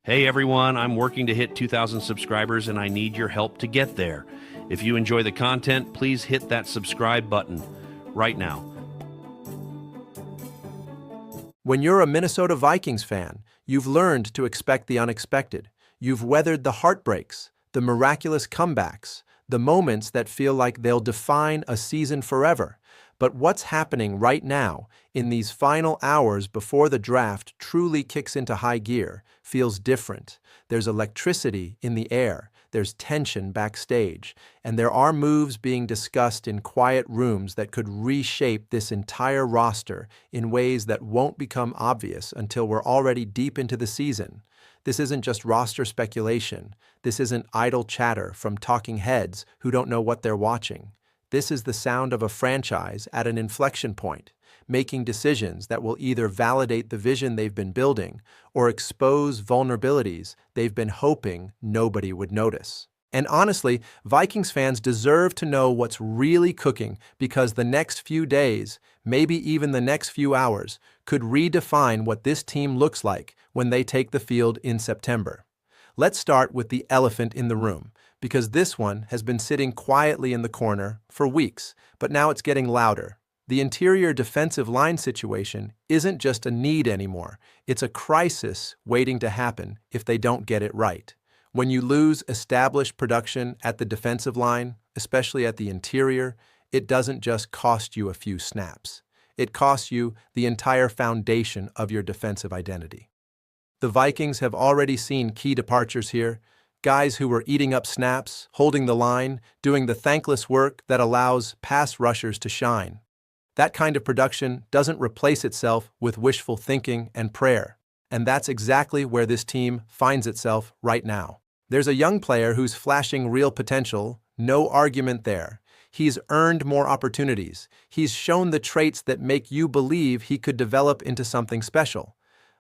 Hey everyone, I'm working to hit 2,000 subscribers and I need your help to get there. If you enjoy the content, please hit that subscribe button right now. When you're a Minnesota Vikings fan, you've learned to expect the unexpected. You've weathered the heartbreaks, the miraculous comebacks, the moments that feel like they'll define a season forever. But what's happening right now, in these final hours before the draft truly kicks into high gear, feels different. There's electricity in the air, there's tension backstage, and there are moves being discussed in quiet rooms that could reshape this entire roster in ways that won't become obvious until we're already deep into the season. This isn't just roster speculation. This isn't idle chatter from talking heads who don't know what they're watching. This is the sound of a franchise at an inflection point, making decisions that will either validate the vision they've been building or expose vulnerabilities they've been hoping nobody would notice. And honestly, Vikings fans deserve to know what's really cooking because the next few days, maybe even the next few hours, could redefine what this team looks like when they take the field in September. Let's start with the elephant in the room, because this one has been sitting quietly in the corner for weeks, but now it's getting louder. The interior defensive line situation isn't just a need anymore, it's a crisis waiting to happen if they don't get it right. When you lose established production at the defensive line, especially at the interior, it doesn't just cost you a few snaps. It costs you the entire foundation of your defensive identity. The Vikings have already seen key departures here, guys who were eating up snaps, holding the line, doing the thankless work that allows pass rushers to shine. That kind of production doesn't replace itself with wishful thinking and prayer, and that's exactly where this team finds itself right now. There's a young player who's flashing real potential, no argument there. He's earned more opportunities. He's shown the traits that make you believe he could develop into something special.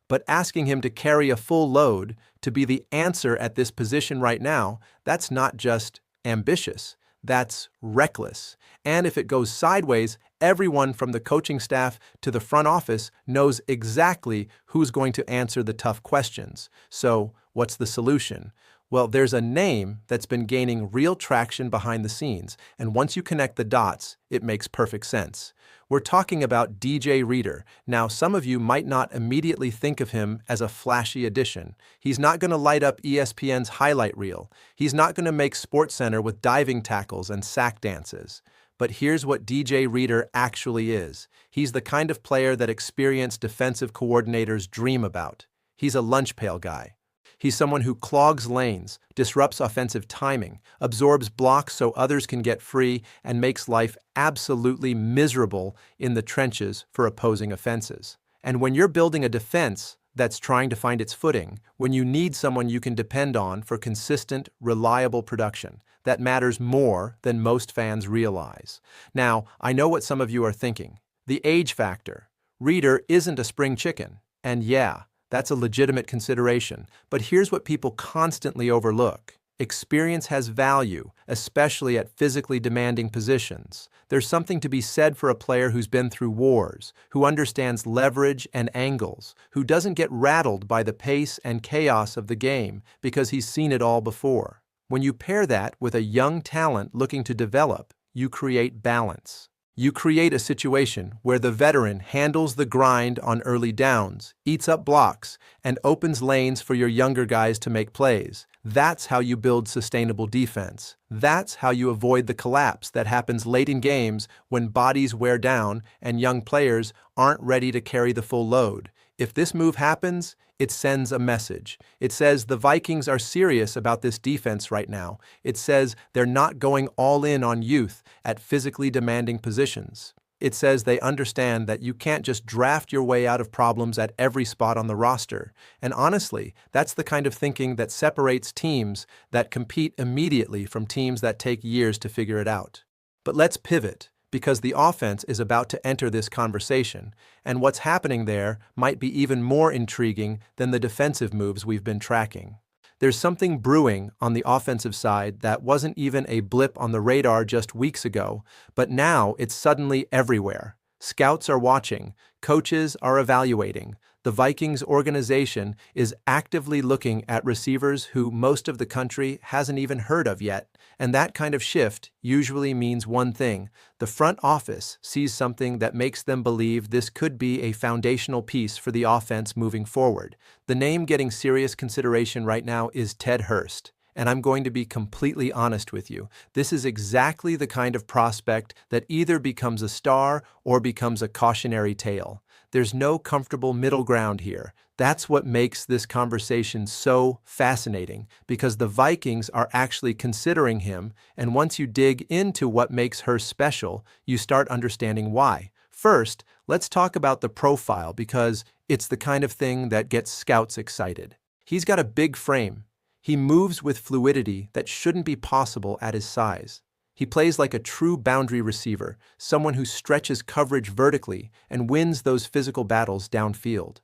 But asking him to carry a full load, to be the answer at this position right now, that's not just ambitious, that's reckless. And if it goes sideways, everyone from the coaching staff to the front office knows exactly who's going to answer the tough questions. So, what's the solution? Well, there's a name that's been gaining real traction behind the scenes, and once you connect the dots, it makes perfect sense. We're talking about DJ Reader. Now, some of you might not immediately think of him as a flashy addition. He's not going to light up ESPN's highlight reel. He's not going to make SportsCenter with diving tackles and sack dances. But here's what DJ Reader actually is. He's the kind of player that experienced defensive coordinators dream about. He's a lunch pail guy. He's someone who clogs lanes, disrupts offensive timing, absorbs blocks so others can get free, and makes life absolutely miserable in the trenches for opposing offenses. And when you're building a defense that's trying to find its footing, when you need someone you can depend on for consistent, reliable production, that matters more than most fans realize. Now, I know what some of you are thinking. The age factor. Reader isn't a spring chicken. And yeah, that's a legitimate consideration, but here's what people constantly overlook. Experience has value, especially at physically demanding positions. There's something to be said for a player who's been through wars, who understands leverage and angles, who doesn't get rattled by the pace and chaos of the game because he's seen it all before. When you pair that with a young talent looking to develop, you create balance. You create a situation where the veteran handles the grind on early downs, eats up blocks, and opens lanes for your younger guys to make plays. That's how you build sustainable defense. That's how you avoid the collapse that happens late in games when bodies wear down and young players aren't ready to carry the full load. If this move happens, it sends a message. It says the Vikings are serious about this defense right now. It says they're not going all in on youth at physically demanding positions. It says they understand that you can't just draft your way out of problems at every spot on the roster. And honestly, that's the kind of thinking that separates teams that compete immediately from teams that take years to figure it out. But let's pivot, because the offense is about to enter this conversation, and what's happening there might be even more intriguing than the defensive moves we've been tracking. There's something brewing on the offensive side that wasn't even a blip on the radar just weeks ago, but now it's suddenly everywhere. Scouts are watching, coaches are evaluating, The Vikings organization is actively looking at receivers who most of the country hasn't even heard of yet, and that kind of shift usually means one thing. The front office sees something that makes them believe this could be a foundational piece for the offense moving forward. The name getting serious consideration right now is Ted Hurst. And I'm going to be completely honest with you. This is exactly the kind of prospect that either becomes a star or becomes a cautionary tale. There's no comfortable middle ground here. That's what makes this conversation so fascinating, because the Vikings are actually considering him, and once you dig into what makes her special, you start understanding why. First, let's talk about the profile, because it's the kind of thing that gets scouts excited. He's got a big frame. He moves with fluidity that shouldn't be possible at his size. He plays like a true boundary receiver, someone who stretches coverage vertically and wins those physical battles downfield.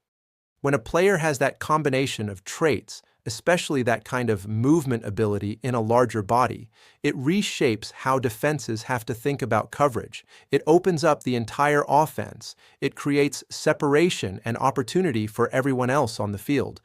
When a player has that combination of traits, especially that kind of movement ability in a larger body, it reshapes how defenses have to think about coverage. It opens up the entire offense. It creates separation and opportunity for everyone else on the field.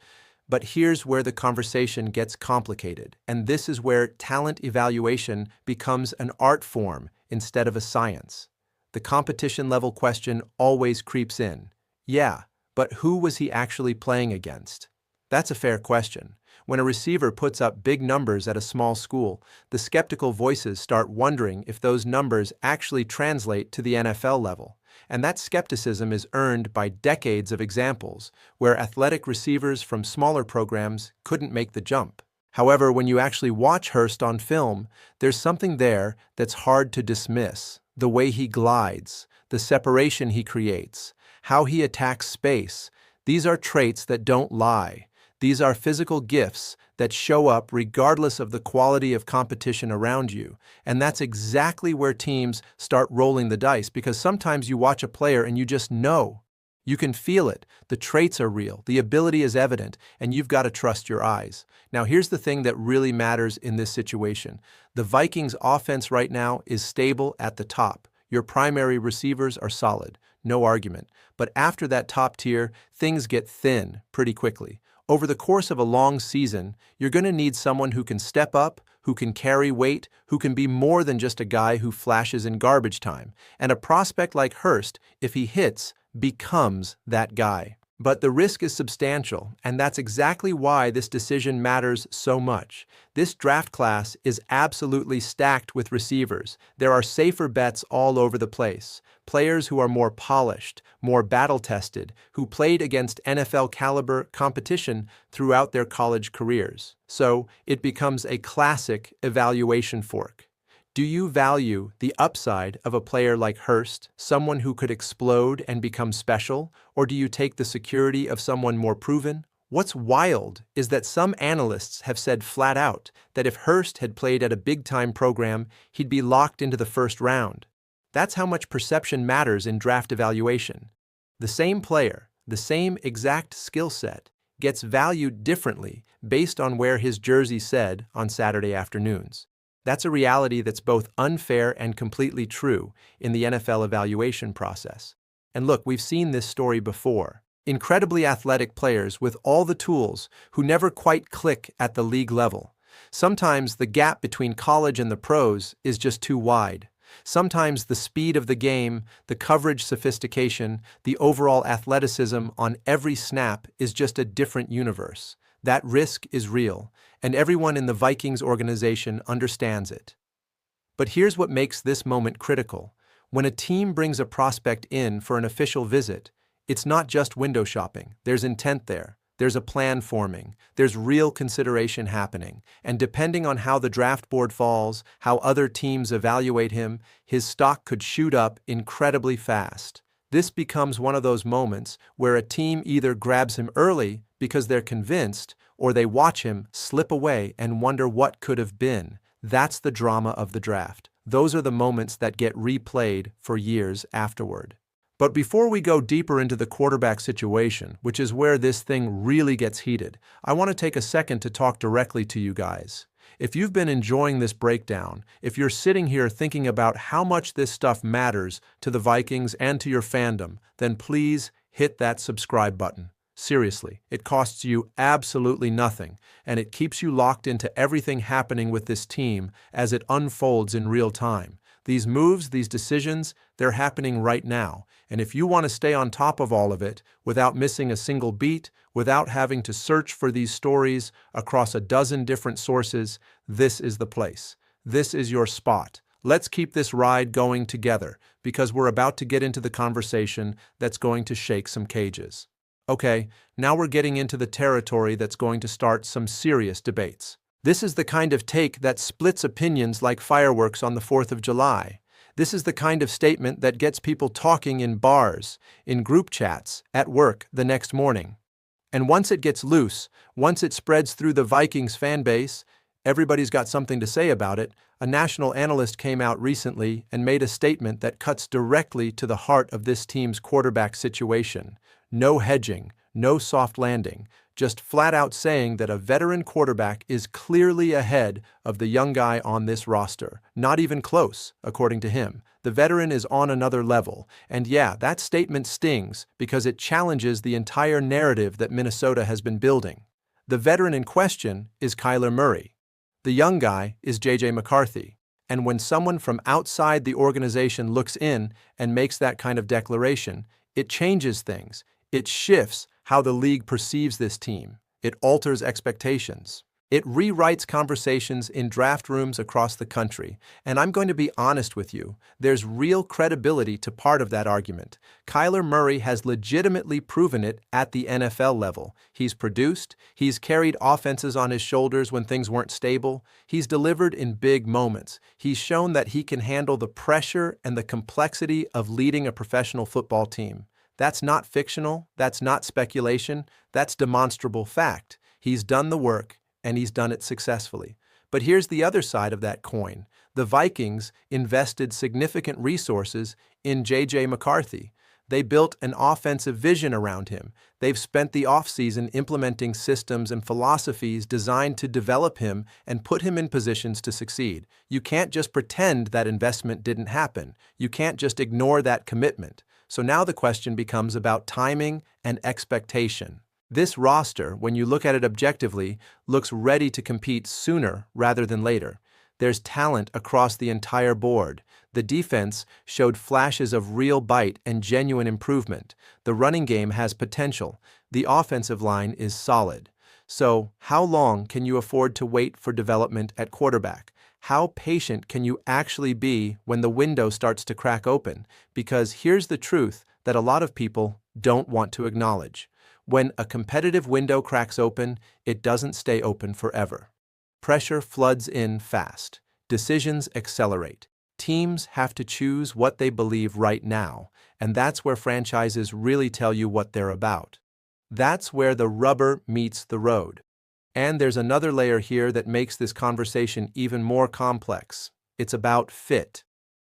But here's where the conversation gets complicated, and this is where talent evaluation becomes an art form instead of a science. The competition-level question always creeps in. Yeah, but who was he actually playing against? That's a fair question. When a receiver puts up big numbers at a small school, the skeptical voices start wondering if those numbers actually translate to the NFL level. And that skepticism is earned by decades of examples where athletic receivers from smaller programs couldn't make the jump. However, when you actually watch Hurst on film, there's something there that's hard to dismiss. The way he glides, the separation he creates, how he attacks space. These are traits that don't lie. These are physical gifts that show up regardless of the quality of competition around you. And that's exactly where teams start rolling the dice, because sometimes you watch a player and you just know. You can feel it. The traits are real. The ability is evident, and you've got to trust your eyes. Now, here's the thing that really matters in this situation. The Vikings' offense right now is stable at the top. Your primary receivers are solid, no argument. But after that top tier, things get thin pretty quickly. Over the course of a long season, you're going to need someone who can step up, who can carry weight, who can be more than just a guy who flashes in garbage time. And a prospect like Hurst, if he hits, becomes that guy. But the risk is substantial, and that's exactly why this decision matters so much. This draft class is absolutely stacked with receivers. There are safer bets all over the place. Players who are more polished, more battle-tested, who played against NFL-caliber competition throughout their college careers. So it becomes a classic evaluation fork. Do you value the upside of a player like Hurst, someone who could explode and become special, or do you take the security of someone more proven? What's wild is that some analysts have said flat out that if Hurst had played at a big-time program, he'd be locked into the first round. That's how much perception matters in draft evaluation. The same player, the same exact skill set, gets valued differently based on where his jersey said on Saturday afternoons. That's a reality that's both unfair and completely true in the NFL evaluation process. And look, we've seen this story before. Incredibly athletic players with all the tools who never quite click at the league level. Sometimes the gap between college and the pros is just too wide. Sometimes the speed of the game, the coverage sophistication, the overall athleticism on every snap is just a different universe. That risk is real, and everyone in the Vikings organization understands it. But here's what makes this moment critical. When a team brings a prospect in for an official visit, it's not just window shopping. There's intent there. There's a plan forming. There's real consideration happening. And depending on how the draft board falls, how other teams evaluate him, his stock could shoot up incredibly fast. This becomes one of those moments where a team either grabs him early because they're convinced, or they watch him slip away and wonder what could have been. That's the drama of the draft. Those are the moments that get replayed for years afterward. But before we go deeper into the quarterback situation, which is where this thing really gets heated, I want to take a second to talk directly to you guys. If you've been enjoying this breakdown, if you're sitting here thinking about how much this stuff matters to the Vikings and to your fandom, then please hit that subscribe button. Seriously, it costs you absolutely nothing, and it keeps you locked into everything happening with this team as it unfolds in real time. These moves, these decisions, they're happening right now, and if you want to stay on top of all of it without missing a single beat, without having to search for these stories across a dozen different sources, this is the place. This is your spot. Let's keep this ride going together, because we're about to get into the conversation that's going to shake some cages. Okay, now we're getting into the territory that's going to start some serious debates. This is the kind of take that splits opinions like fireworks on the 4th of July. This is the kind of statement that gets people talking in bars, in group chats, at work the next morning. And once it gets loose, once it spreads through the Vikings fan base, everybody's got something to say about it. A national analyst came out recently and made a statement that cuts directly to the heart of this team's quarterback situation. No hedging, no soft landing, just flat out saying that a veteran quarterback is clearly ahead of the young guy on this roster. Not even close, according to him. The veteran is on another level. And yeah, that statement stings because it challenges the entire narrative that Minnesota has been building. The veteran in question is Kyler Murray. The young guy is J.J. McCarthy. And when someone from outside the organization looks in and makes that kind of declaration, it changes things. It shifts how the league perceives this team. It alters expectations. It rewrites conversations in draft rooms across the country. And I'm going to be honest with you, there's real credibility to part of that argument. Kyler Murray has legitimately proven it at the NFL level. He's produced, he's carried offenses on his shoulders when things weren't stable, he's delivered in big moments. He's shown that he can handle the pressure and the complexity of leading a professional football team. That's not fictional, that's not speculation, that's demonstrable fact. He's done the work, and he's done it successfully. But here's the other side of that coin. The Vikings invested significant resources in J.J. McCarthy. They built an offensive vision around him. They've spent the offseason implementing systems and philosophies designed to develop him and put him in positions to succeed. You can't just pretend that investment didn't happen. You can't just ignore that commitment. So now the question becomes about timing and expectation. This roster, when you look at it objectively, looks ready to compete sooner rather than later. There's talent across the entire board. The defense showed flashes of real bite and genuine improvement. The running game has potential. The offensive line is solid. So, how long can you afford to wait for development at quarterback? How patient can you actually be when the window starts to crack open? Because here's the truth that a lot of people don't want to acknowledge. When a competitive window cracks open, it doesn't stay open forever. Pressure floods in fast. Decisions accelerate. Teams have to choose what they believe right now, and that's where franchises really tell you what they're about. That's where the rubber meets the road. And there's another layer here that makes this conversation even more complex. It's about fit.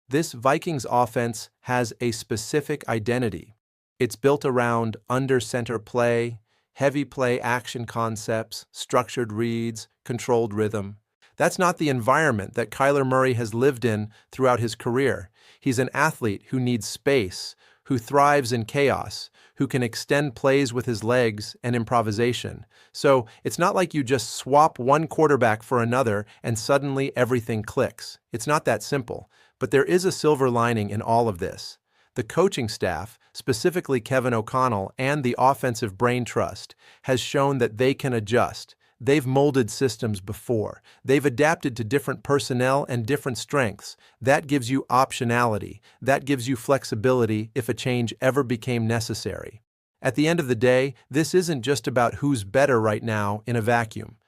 This Vikings offense has a specific identity. It's built around under-center play, heavy play action concepts, structured reads, controlled rhythm. That's not the environment that Kyler Murray has lived in throughout his career. He's an athlete who needs space, who thrives in chaos, who can extend plays with his legs and improvisation. So it's not like you just swap one quarterback for another and suddenly everything clicks. It's not that simple. But there is a silver lining in all of this. The coaching staff, specifically Kevin O'Connell and the offensive brain trust, has shown that they can adjust. They've molded systems before. They've adapted to different personnel and different strengths. That gives you optionality. That gives you flexibility if a change ever became necessary. At the end of the day, this isn't just about who's better right now in a vacuum.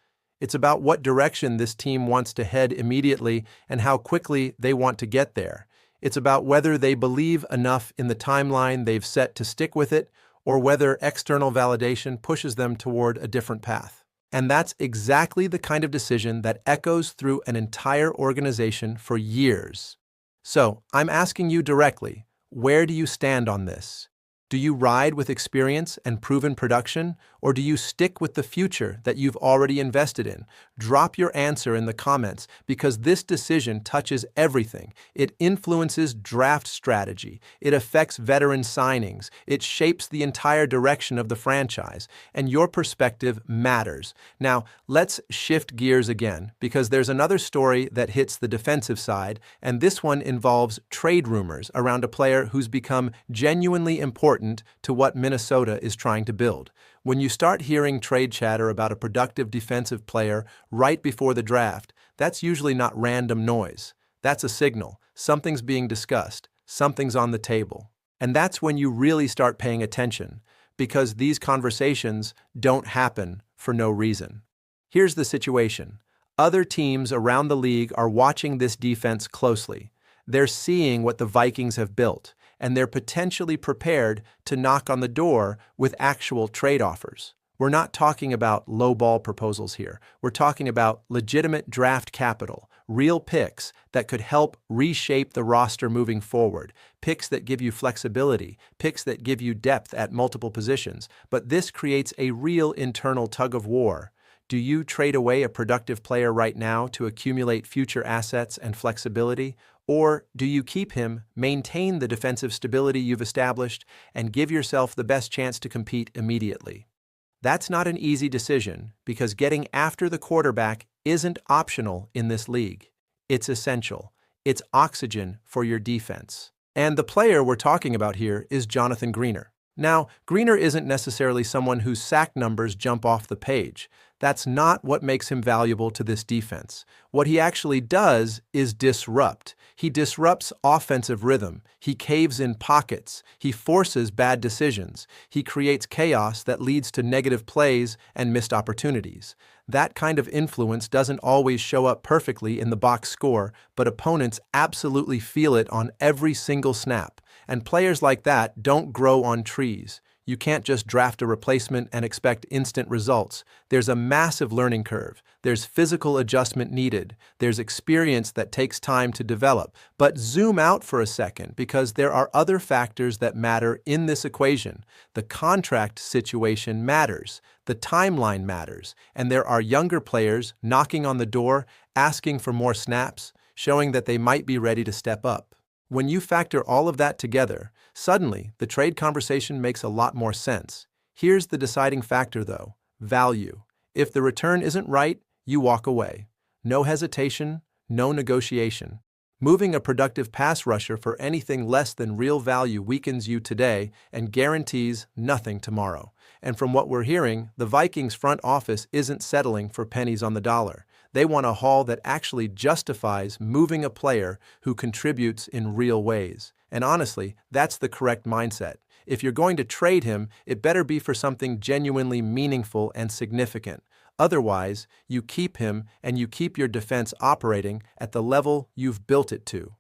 It's about what direction this team wants to head immediately and how quickly they want to get there. It's about whether they believe enough in the timeline they've set to stick with it, or whether external validation pushes them toward a different path. And that's exactly the kind of decision that echoes through an entire organization for years. So, I'm asking you directly, where do you stand on this? Do you ride with experience and proven production, Or do you stick with the future that you've already invested in? Drop your answer in the comments because this decision touches everything. It influences draft strategy, it affects veteran signings, it shapes the entire direction of the franchise, and your perspective matters. Now, let's shift gears again because there's another story that hits the defensive side, and this one involves trade rumors around a player who's become genuinely important to what Minnesota is trying to build. When you start hearing trade chatter about a productive defensive player right before the draft, that's usually not random noise. That's a signal. Something's being discussed. Something's on the table. And that's when you really start paying attention, because these conversations don't happen for no reason. Here's the situation. Other teams around the league are watching this defense closely. They're seeing what the Vikings have built, and they're potentially prepared to knock on the door with actual trade offers. We're not talking about low-ball proposals here. We're talking about legitimate draft capital, real picks that could help reshape the roster moving forward, picks that give you flexibility, picks that give you depth at multiple positions. But this creates a real internal tug-of-war. Do you trade away a productive player right now to accumulate future assets and flexibility? Or do you keep him, maintain the defensive stability you've established, and give yourself the best chance to compete immediately? That's not an easy decision because getting after the quarterback isn't optional in this league. It's essential. It's oxygen for your defense. And the player we're talking about here is Jonathan Greener. Now, Greener isn't necessarily someone whose sack numbers jump off the page. That's not what makes him valuable to this defense. What he actually does is disrupt. He disrupts offensive rhythm. He caves in pockets. He forces bad decisions. He creates chaos that leads to negative plays and missed opportunities. That kind of influence doesn't always show up perfectly in the box score, but opponents absolutely feel it on every single snap. And players like that don't grow on trees. You can't just draft a replacement and expect instant results. There's a massive learning curve. There's physical adjustment needed. There's experience that takes time to develop. But zoom out for a second because there are other factors that matter in this equation. The contract situation matters. The timeline matters. And there are younger players knocking on the door, asking for more snaps, showing that they might be ready to step up. When you factor all of that together, suddenly the trade conversation makes a lot more sense. Here's the deciding factor though: value. If the return isn't right, you walk away. No hesitation, no negotiation. Moving a productive pass rusher for anything less than real value weakens you today and guarantees nothing tomorrow. And from what we're hearing, the Vikings front office isn't settling for pennies on the dollar. They want a haul that actually justifies moving a player who contributes in real ways. And honestly, that's the correct mindset. If you're going to trade him, it better be for something genuinely meaningful and significant. Otherwise, you keep him and you keep your defense operating at the level you've built it to.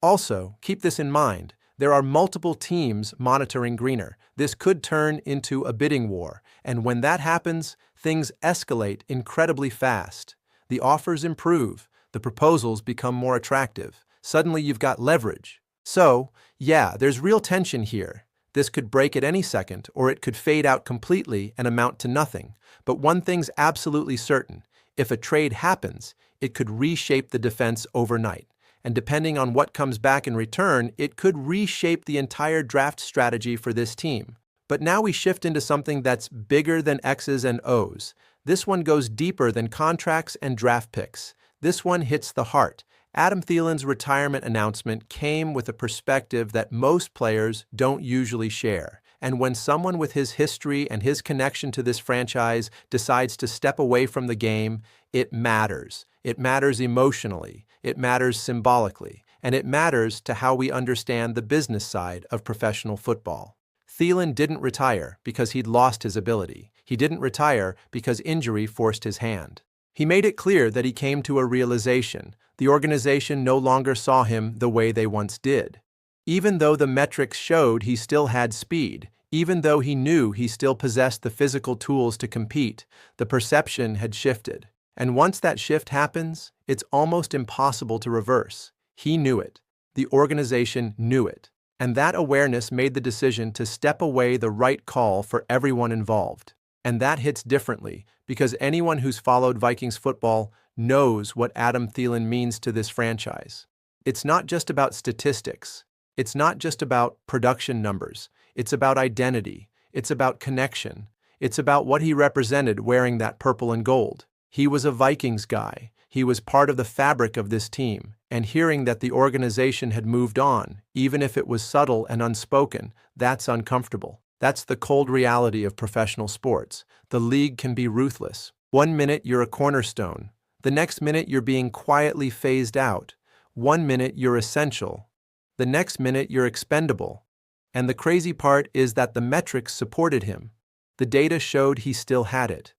Also, keep this in mind. There are multiple teams monitoring Greener. This could turn into a bidding war, and when that happens, things escalate incredibly fast. The offers improve, the proposals become more attractive. Suddenly you've got leverage. So, yeah, there's real tension here. This could break at any second, or it could fade out completely and amount to nothing. But one thing's absolutely certain. If a trade happens, it could reshape the defense overnight. And depending on what comes back in return, it could reshape the entire draft strategy for this team. But now we shift into something that's bigger than X's and O's. This one goes deeper than contracts and draft picks. This one hits the heart. Adam Thielen's retirement announcement came with a perspective that most players don't usually share. And when someone with his history and his connection to this franchise decides to step away from the game, it matters. It matters emotionally, it matters symbolically, and it matters to how we understand the business side of professional football. Thielen didn't retire because he'd lost his ability. He didn't retire because injury forced his hand. He made it clear that he came to a realization. The organization no longer saw him the way they once did. Even though the metrics showed he still had speed, even though he knew he still possessed the physical tools to compete, the perception had shifted. And once that shift happens, it's almost impossible to reverse. He knew it. The organization knew it. And that awareness made the decision to step away the right call for everyone involved. And that hits differently because anyone who's followed Vikings football knows what Adam Thielen means to this franchise. It's not just about statistics. It's not just about production numbers. It's about identity. It's about connection. It's about what he represented wearing that purple and gold. He was a Vikings guy. He was part of the fabric of this team, and hearing that the organization had moved on, even if it was subtle and unspoken, that's uncomfortable. That's the cold reality of professional sports. The league can be ruthless. One minute you're a cornerstone. The next minute you're being quietly phased out. One minute you're essential. The next minute you're expendable. And the crazy part is that the metrics supported him. The data showed he still had it.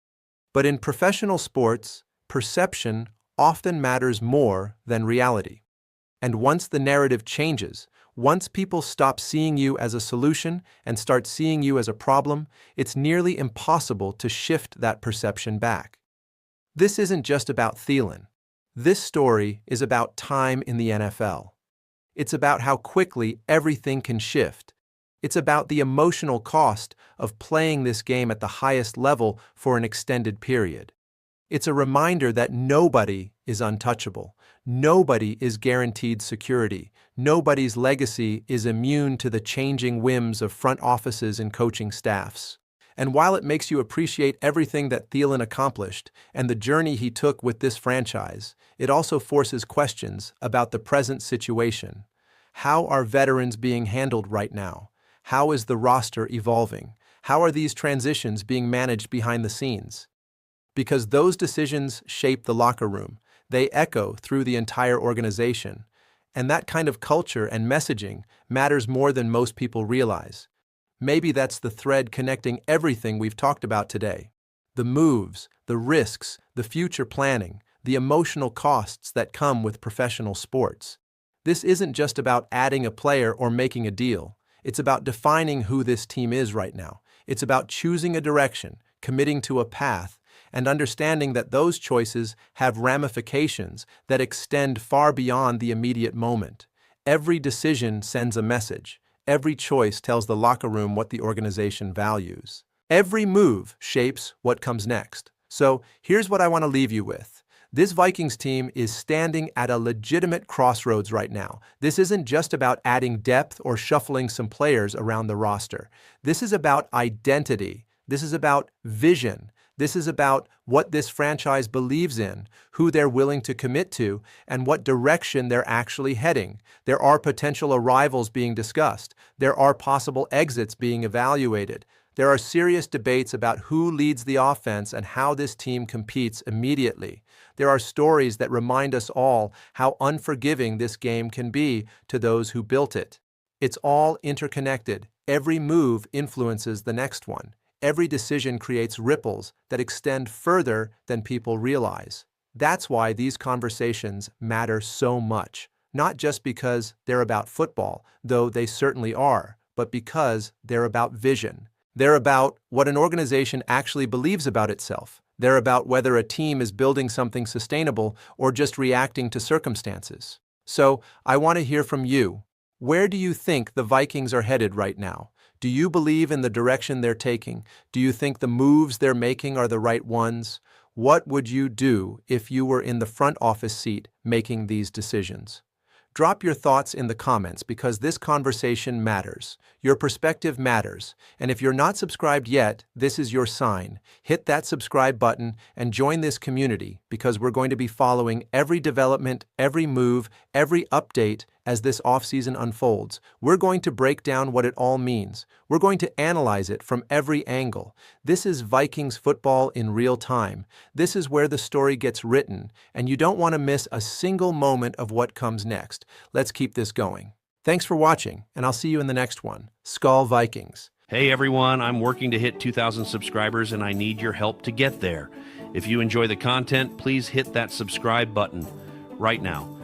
But in professional sports, perception often matters more than reality. And once the narrative changes, once people stop seeing you as a solution and start seeing you as a problem, it's nearly impossible to shift that perception back. This isn't just about Thielen. This story is about time in the NFL. It's about how quickly everything can shift. It's about the emotional cost of playing this game at the highest level for an extended period. It's a reminder that nobody is untouchable. Nobody is guaranteed security. Nobody's legacy is immune to the changing whims of front offices and coaching staffs. And while it makes you appreciate everything that Thielen accomplished and the journey he took with this franchise, it also forces questions about the present situation. How are veterans being handled right now? How is the roster evolving? How are these transitions being managed behind the scenes? Because those decisions shape the locker room. They echo through the entire organization. And that kind of culture and messaging matters more than most people realize. Maybe that's the thread connecting everything we've talked about today. The moves, the risks, the future planning, the emotional costs that come with professional sports. This isn't just about adding a player or making a deal. It's about defining who this team is right now. It's about choosing a direction, committing to a path, and understanding that those choices have ramifications that extend far beyond the immediate moment. Every decision sends a message. Every choice tells the locker room what the organization values. Every move shapes what comes next. So here's what I want to leave you with. This Vikings team is standing at a legitimate crossroads right now. This isn't just about adding depth or shuffling some players around the roster. This is about identity. This is about vision. This is about what this franchise believes in, who they're willing to commit to, and what direction they're actually heading. There are potential arrivals being discussed. There are possible exits being evaluated. There are serious debates about who leads the offense and how this team competes immediately. There are stories that remind us all how unforgiving this game can be to those who built it. It's all interconnected. Every move influences the next one. Every decision creates ripples that extend further than people realize. That's why these conversations matter so much, not just because they're about football, though they certainly are, but because they're about vision. They're about what an organization actually believes about itself. They're about whether a team is building something sustainable or just reacting to circumstances. So, I want to hear from you. Where do you think the Vikings are headed right now? Do you believe in the direction they're taking? Do you think the moves they're making are the right ones? What would you do if you were in the front office seat making these decisions? Drop your thoughts in the comments because this conversation matters. Your perspective matters. And if you're not subscribed yet, this is your sign. Hit that subscribe button and join this community because we're going to be following every development, every move, every update as this offseason unfolds. We're going to break down what it all means. We're going to analyze it from every angle. This is Vikings football in real time. This is where the story gets written, and you don't want to miss a single moment of what comes next. Let's keep this going. Thanks for watching, and I'll see you in the next one. Skol Vikings. Hey everyone, I'm working to hit 2,000 subscribers and I need your help to get there. If you enjoy the content, please hit that subscribe button right now.